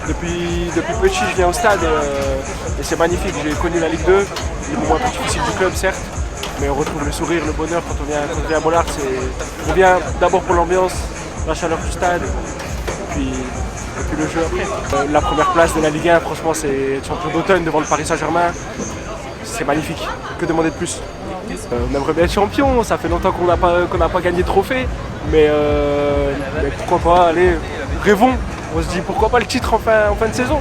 Depuis petit, je viens au stade et c'est magnifique. J'ai connu la Ligue 2, les moments plus difficiles du club, certes, mais on retrouve le sourire, le bonheur quand on vient à Bollaert. On vient d'abord pour l'ambiance, la chaleur du stade, et puis le jeu après. La première place de la Ligue 1, franchement, c'est champion d'automne devant le Paris Saint-Germain. C'est magnifique. Que demander de plus? On aimerait bien être champion, ça fait longtemps qu'on n'a pas gagné de trophée, mais pourquoi pas, allez, rêvons. On se dit pourquoi pas le titre en fin de saison.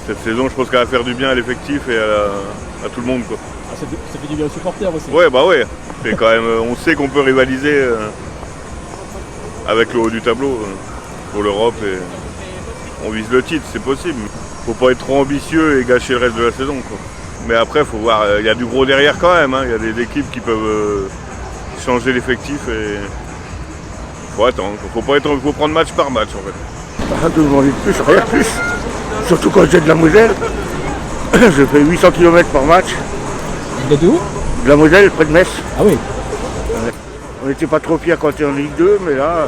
Cette saison, je pense qu'elle va faire du bien à l'effectif et à tout le monde, quoi. Ah, ça fait du bien aux supporters aussi. Ouais, bah ouais. C'est quand même, on sait qu'on peut rivaliser avec le haut du tableau pour l'Europe et on vise le titre, c'est possible. Faut pas être trop ambitieux et gâcher le reste de la saison, quoi. Mais après, faut voir, il y a du gros derrière quand même. Il y a des équipes qui peuvent changer l'effectif et faut attendre. Faut prendre match par match en fait. Rien de demander de plus, rien de plus. Surtout quand j'ai de la Moselle. Je fais 800 km par match. Vous êtes de où? De la Moselle, près de Metz. Ah oui. On n'était pas trop fiers quand on était en Ligue 2, mais là,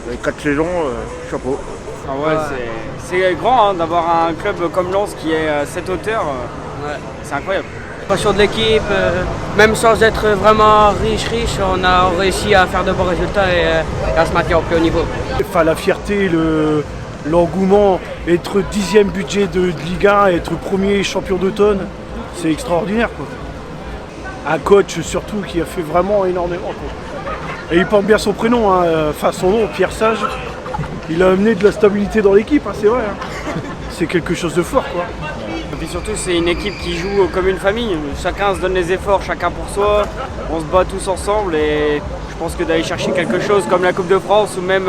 avec 4 saisons, chapeau. Ah ouais, c'est grand d'avoir un club comme Lens qui est à cette hauteur. C'est incroyable. Passion de l'équipe, même sans être vraiment riche, on a réussi à faire de bons résultats et à se maintenir au plus haut niveau. Enfin, la fierté, l'engouement, être 10e budget de Ligue 1, être premier champion d'automne, c'est extraordinaire, quoi. Un coach surtout qui a fait vraiment énormément, quoi. Et il porte bien son prénom, enfin son nom, Pierre Sage. Il a amené de la stabilité dans l'équipe, c'est vrai. C'est quelque chose de fort, quoi. Et puis surtout, c'est une équipe qui joue comme une famille. Chacun se donne les efforts, chacun pour soi. On se bat tous ensemble et je pense que d'aller chercher quelque chose comme la Coupe de France ou même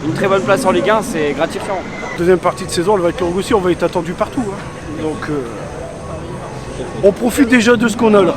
une très bonne place en Ligue 1, c'est gratifiant. Deuxième partie de saison, elle va être longue aussi, on va être attendu partout. Donc on profite déjà de ce qu'on a là.